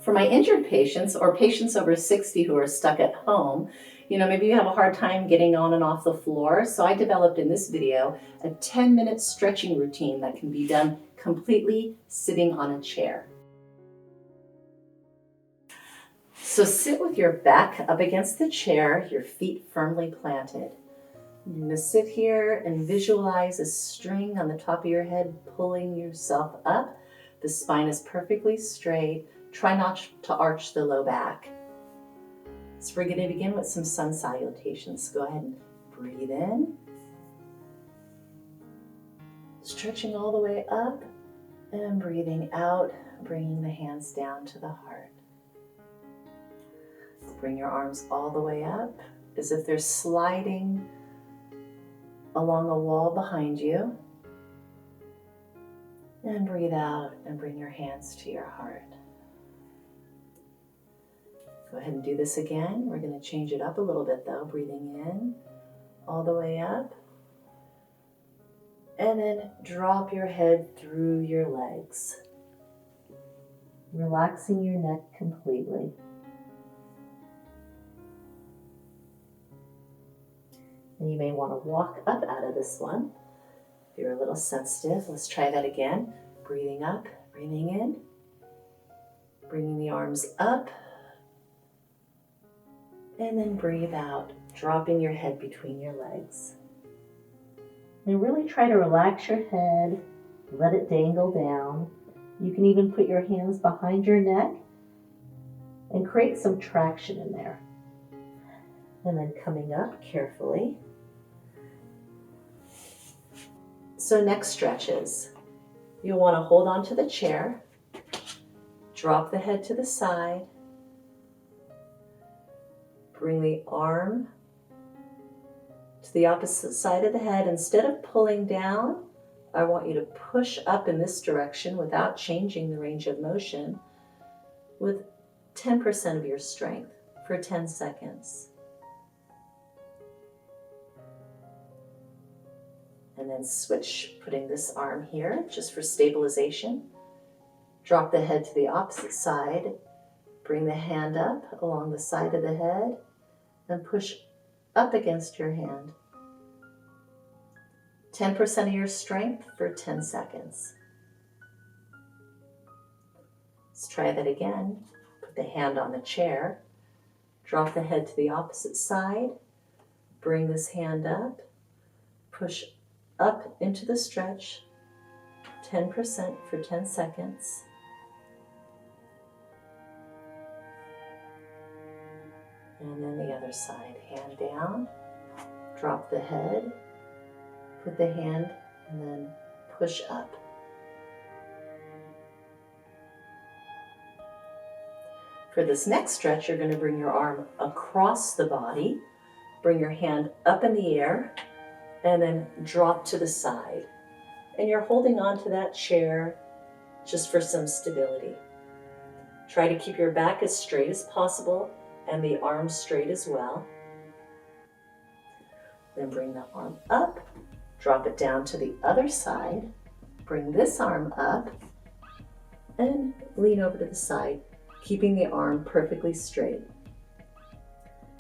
For my injured patients or patients over 60 who are stuck at home, maybe you have a hard time getting on and off the floor. So I developed in this video a 10-minute stretching routine that can be done completely sitting on a chair. So sit with your back up against the chair, your feet firmly planted. You're going to sit here and visualize a string on the top of your head pulling yourself up. The spine is perfectly straight. Try not to arch the low back. So we're going to begin with some sun salutations. Go ahead and breathe in. Stretching all the way up and breathing out, bringing the hands down to the heart. Bring your arms all the way up as if they're sliding along a wall behind you. And breathe out and bring your hands to your heart. Go ahead and do this again. We're going to change it up a little bit though. Breathing in all the way up. And then drop your head through your legs. Relaxing your neck completely. And you may want to walk up out of this one. If you're a little sensitive, let's try that again. Breathing up, breathing in. Bringing the arms up. And then breathe out, dropping your head between your legs. And really try to relax your head, let it dangle down. You can even put your hands behind your neck and create some traction in there. And then coming up carefully. So next stretches. You'll want to hold on to the chair, drop the head to the side, bring the arm to the opposite side of the head. Instead of pulling down, I want you to push up in this direction without changing the range of motion with 10% of your strength for 10 seconds. And then switch, putting this arm here just for stabilization. Drop the head to the opposite side. Bring the hand up along the side of the head and push up against your hand. 10% of your strength for 10 seconds. Let's try that again. Put the hand on the chair. Drop the head to the opposite side. Bring this hand up. Push up into the stretch. 10% for 10 seconds. And then the other side, hand down, drop the head, put the hand, and then push up. For this next stretch, you're going to bring your arm across the body, bring your hand up in the air, and then drop to the side. And you're holding on to that chair just for some stability. Try to keep your back as straight as possible and the arms straight as well. Then bring the arm up, drop it down to the other side, bring this arm up, and lean over to the side, keeping the arm perfectly straight.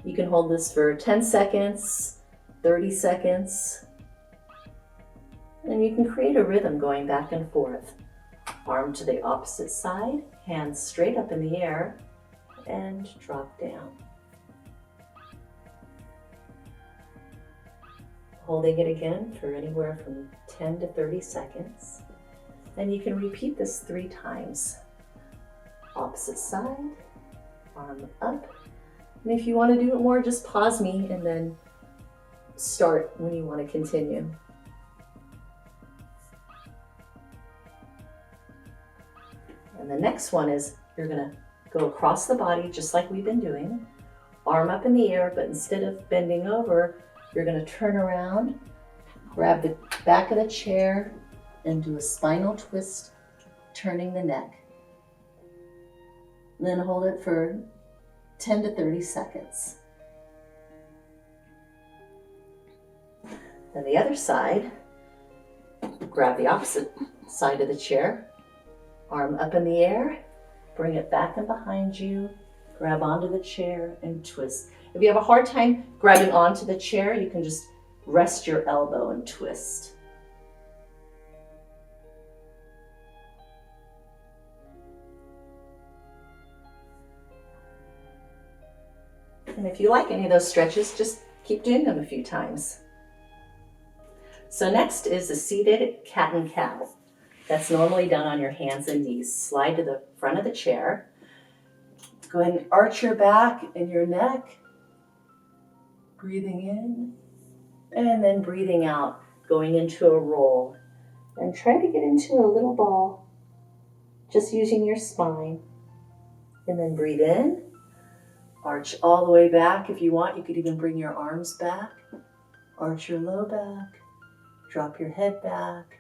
You can hold this for 10 seconds, 30 seconds, and you can create a rhythm going back and forth. Arm to the opposite side, hands straight up in the air, and drop down. Holding it again for anywhere from 10 to 30 seconds. And you can repeat this 3 times. Opposite side, arm up. And if you want to do it more, just pause me and then start when you want to continue. And the next one is you're going to go across the body just like we've been doing. Arm up in the air, but instead of bending over, you're going to turn around, grab the back of the chair, and do a spinal twist, turning the neck. And then hold it for 10 to 30 seconds. Then the other side, grab the opposite side of the chair, arm up in the air, Bring it back and behind you. Grab onto the chair and twist. If you have a hard time grabbing onto the chair, you can just rest your elbow and twist. And if you like any of those stretches, just keep doing them a few times. So next is a seated cat and cow. That's normally done on your hands and knees. Slide to the front of the chair. Go ahead and arch your back and your neck. Breathing in and then breathing out, going into a roll. And try to get into a little ball, just using your spine. And then breathe in. Arch all the way back. If you want, you could even bring your arms back. Arch your low back. Drop your head back.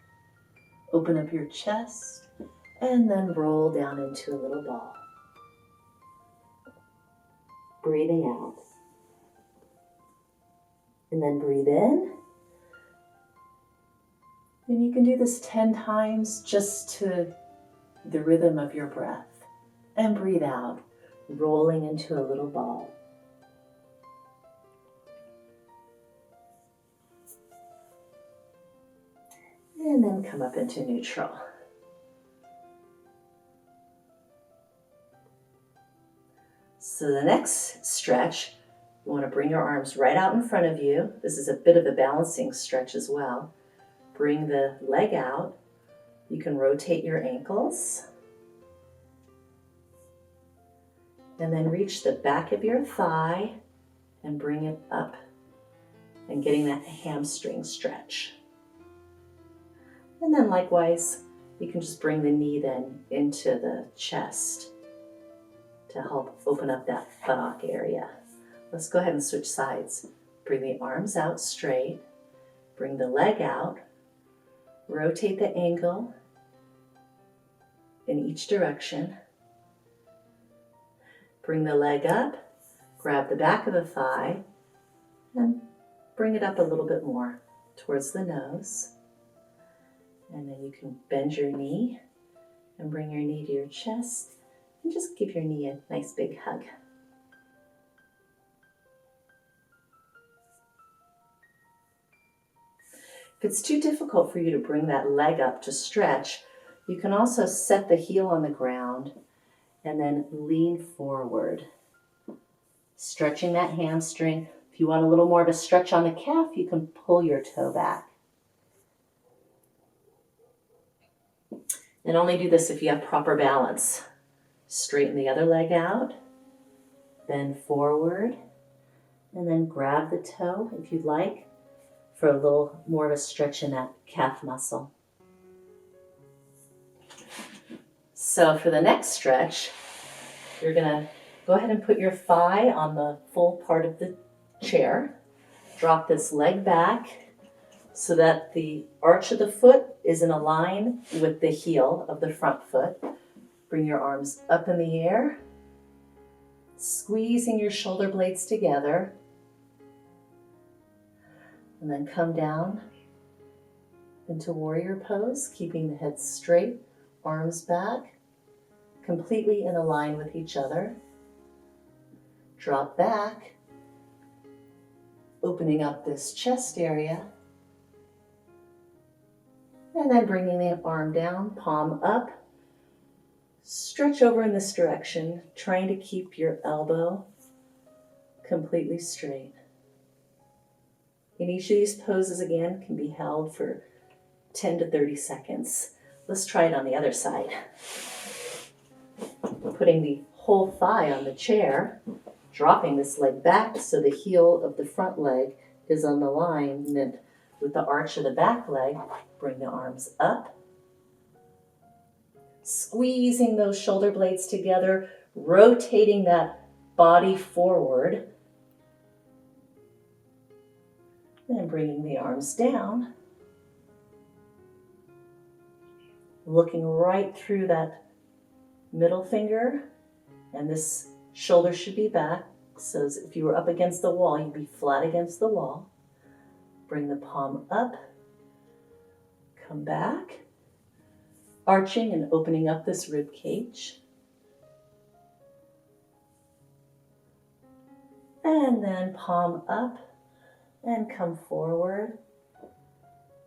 Open up your chest. And then roll down into a little ball. Breathing out. And then breathe in. And you can do this 10 times just to the rhythm of your breath. And breathe out. Rolling into a little ball. And then come up into neutral. So the next stretch, you want to bring your arms right out in front of you. This is a bit of a balancing stretch as well. Bring the leg out. You can rotate your ankles. And then reach the back of your thigh and bring it up and getting that hamstring stretch. And then likewise, you can just bring the knee then into the chest to help open up that buttock area. Let's go ahead and switch sides. Bring the arms out straight, bring the leg out, rotate the ankle in each direction. Bring the leg up, grab the back of the thigh, and bring it up a little bit more towards the nose. And then you can bend your knee and bring your knee to your chest and just give your knee a nice big hug. If it's too difficult for you to bring that leg up to stretch, you can also set the heel on the ground and then lean forward, stretching that hamstring. If you want a little more of a stretch on the calf, you can pull your toe back. And only do this if you have proper balance. Straighten the other leg out, bend forward, and then grab the toe if you'd like for a little more of a stretch in that calf muscle. So for the next stretch, you're gonna go ahead and put your thigh on the full part of the chair. Drop this leg back so that the arch of the foot is in a line with the heel of the front foot. Bring your arms up in the air, squeezing your shoulder blades together. And then come down into warrior pose, keeping the head straight, arms back, completely in a line with each other. Drop back, opening up this chest area. And then bringing the arm down, palm up. Stretch over in this direction, trying to keep your elbow completely straight. And each of these poses, again, can be held for 10 to 30 seconds. Let's try it on the other side. Putting the whole thigh on the chair, dropping this leg back so the heel of the front leg is on the alignment with the arch of the back leg. Bring the arms up. Squeezing those shoulder blades together, rotating that body forward. And bringing the arms down. Looking right through that middle finger. And this shoulder should be back. So if you were up against the wall, you'd be flat against the wall. Bring the palm up. Come back. Arching and opening up this rib cage. And then palm up and come forward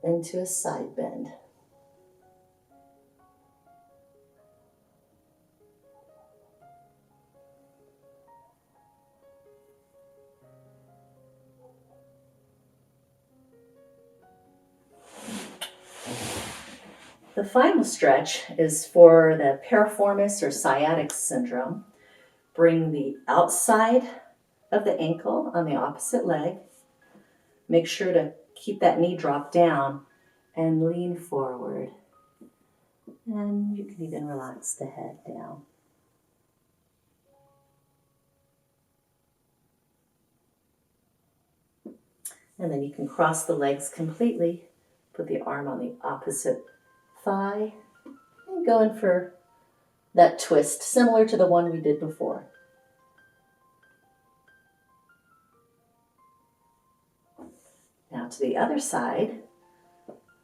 into a side bend. The final stretch is for the piriformis or sciatic syndrome. Bring the outside of the ankle on the opposite leg. Make sure to keep that knee drop down and lean forward. And you can even relax the head down. And then you can cross the legs completely. Put the arm on the opposite thigh and go in for that twist, similar to the one we did before. Now to the other side,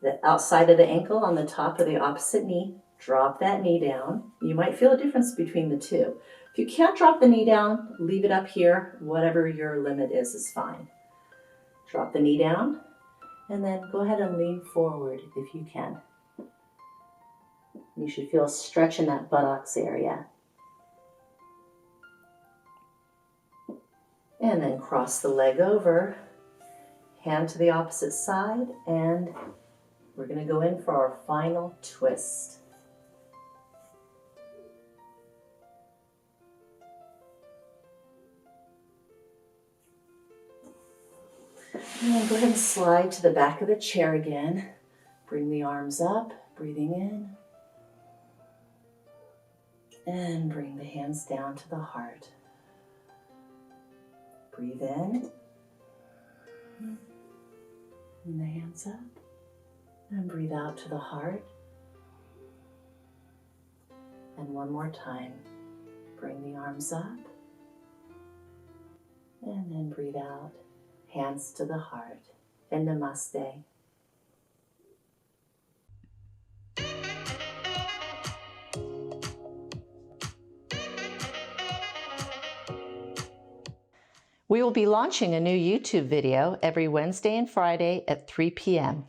the outside of the ankle on the top of the opposite knee, drop that knee down. You might feel a difference between the two. If you can't drop the knee down, leave it up here. Whatever your limit is fine. Drop the knee down and then go ahead and lean forward if you can. You should feel a stretch in that buttocks area. And then cross the leg over, hand to the opposite side, and we're going to go in for our final twist. And then go ahead and slide to the back of the chair again. Bring the arms up, breathing in. And bring the hands down to the heart. Breathe in. And the hands up. And breathe out to the heart. And one more time. Bring the arms up. And then breathe out. Hands to the heart. And namaste. We will be launching a new YouTube video every Wednesday and Friday at 3 p.m.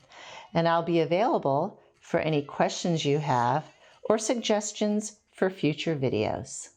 And I'll be available for any questions you have or suggestions for future videos.